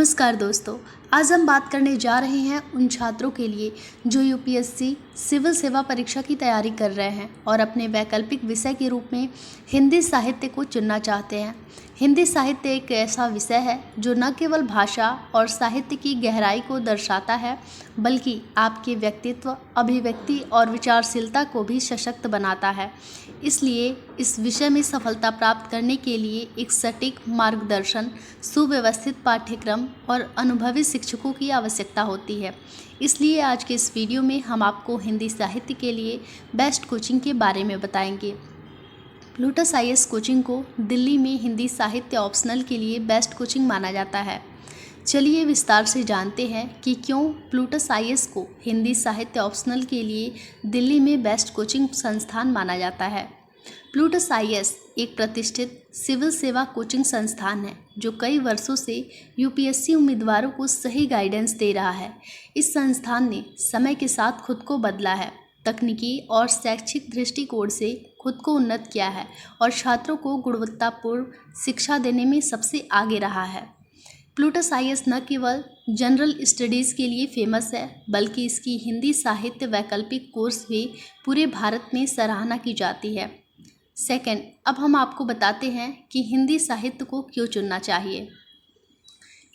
नमस्कार दोस्तों, आज हम बात करने जा रहे हैं उन छात्रों के लिए जो यूपीएससी सिविल सेवा परीक्षा की तैयारी कर रहे हैं और अपने वैकल्पिक विषय के रूप में हिंदी साहित्य को चुनना चाहते हैं। हिंदी साहित्य एक ऐसा विषय है जो न केवल भाषा और साहित्य की गहराई को दर्शाता है, बल्कि आपके व्यक्तित्व, अभिव्यक्ति और विचारशीलता को भी सशक्त बनाता है। इसलिए इस विषय में सफलता प्राप्त करने के लिए एक सटीक मार्गदर्शन, सुव्यवस्थित पाठ्यक्रम और अनुभवी शिक्षकों की आवश्यकता होती है। इसलिए आज के इस वीडियो में हम आपको हिंदी साहित्य के लिए बेस्ट कोचिंग के बारे में बताएंगे। प्लूटस आईएएस कोचिंग को दिल्ली में हिंदी साहित्य ऑप्शनल के लिए बेस्ट कोचिंग माना जाता है। चलिए विस्तार से जानते हैं कि क्यों प्लूटस आईएएस को हिंदी साहित्य ऑप्शनल के लिए दिल्ली में बेस्ट कोचिंग संस्थान माना जाता है। प्लूटस आईएएस एक प्रतिष्ठित सिविल सेवा कोचिंग संस्थान है जो कई वर्षों से यूपीएससी उम्मीदवारों को सही गाइडेंस दे रहा है। इस संस्थान ने समय के साथ खुद को बदला है, तकनीकी और शैक्षिक दृष्टिकोण से खुद को उन्नत किया है और छात्रों को गुणवत्तापूर्ण शिक्षा देने में सबसे आगे रहा है। प्लूटस आईएएस न केवल जनरल स्टडीज़ के लिए फेमस है, बल्कि इसकी हिंदी साहित्य वैकल्पिक कोर्स भी पूरे भारत में सराहना की जाती है। सेकंड, अब हम आपको बताते हैं कि हिंदी साहित्य को क्यों चुनना चाहिए।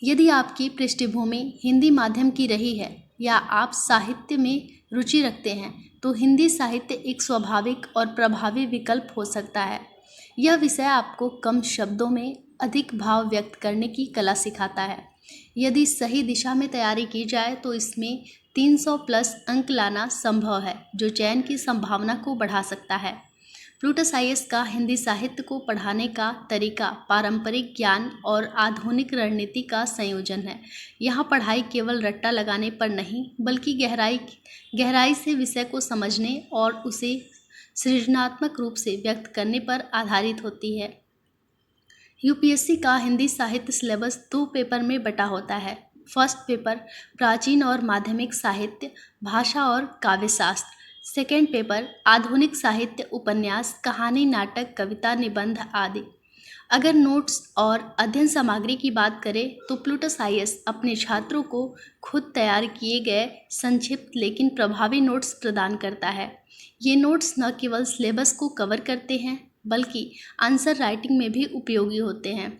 यदि आपकी पृष्ठभूमि हिंदी माध्यम की रही है या आप साहित्य में रुचि रखते हैं, तो हिंदी साहित्य एक स्वाभाविक और प्रभावी विकल्प हो सकता है। यह विषय आपको कम शब्दों में अधिक भाव व्यक्त करने की कला सिखाता है। यदि सही दिशा में तैयारी की जाए तो इसमें 300 प्लस अंक लाना संभव है, जो चयन की संभावना को बढ़ा सकता है। प्लूटस आईएएस का हिंदी साहित्य को पढ़ाने का तरीका पारंपरिक ज्ञान और आधुनिक रणनीति का संयोजन है। यहाँ पढ़ाई केवल रट्टा लगाने पर नहीं, बल्कि गहराई से विषय को समझने और उसे सृजनात्मक रूप से व्यक्त करने पर आधारित होती है। यूपीएससी का हिंदी साहित्य सिलेबस 2 पेपर में बटा होता है। फर्स्ट पेपर प्राचीन और माध्यमिक साहित्य, भाषा और काव्यशास्त्र। सेकेंड पेपर आधुनिक साहित्य, उपन्यास, कहानी, नाटक, कविता, निबंध आदि। अगर नोट्स और अध्ययन सामग्री की बात करें तो प्लूटस आईएएस अपने छात्रों को खुद तैयार किए गए संक्षिप्त लेकिन प्रभावी नोट्स प्रदान करता है। ये नोट्स न केवल सिलेबस को कवर करते हैं, बल्कि आंसर राइटिंग में भी उपयोगी होते हैं।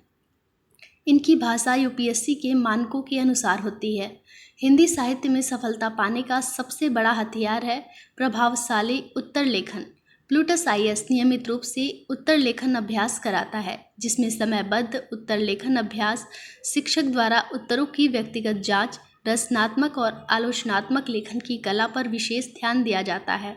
इनकी भाषा यूपीएससी के मानकों के अनुसार होती है। हिंदी साहित्य में सफलता पाने का सबसे बड़ा हथियार है प्रभावशाली उत्तर लेखन। प्लूटस आईएएस नियमित रूप से उत्तर लेखन अभ्यास कराता है, जिसमें समयबद्ध उत्तर लेखन अभ्यास, शिक्षक द्वारा उत्तरों की व्यक्तिगत जांच, रचनात्मक और आलोचनात्मक लेखन की कला पर विशेष ध्यान दिया जाता है।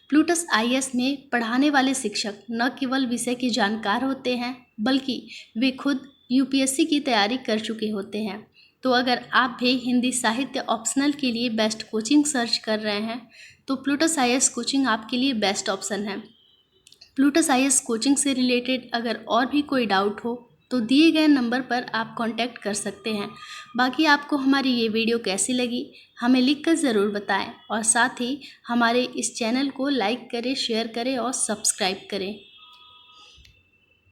प्लूटस आईएएस में पढ़ाने वाले शिक्षक न केवल विषय के जानकार होते हैं, बल्कि वे खुद यूपीएससी की तैयारी कर चुके होते हैं। तो अगर आप भी हिंदी साहित्य ऑप्शनल के लिए बेस्ट कोचिंग सर्च कर रहे हैं, तो प्लूटस आईएएस कोचिंग आपके लिए बेस्ट ऑप्शन है। प्लूटस आईएएस कोचिंग से रिलेटेड अगर और भी कोई डाउट हो तो दिए गए नंबर पर आप कांटेक्ट कर सकते हैं। बाकी आपको हमारी ये वीडियो कैसी लगी हमें लिखकर ज़रूर बताएं और साथ ही हमारे इस चैनल को लाइक करें, शेयर करें और सब्सक्राइब करें।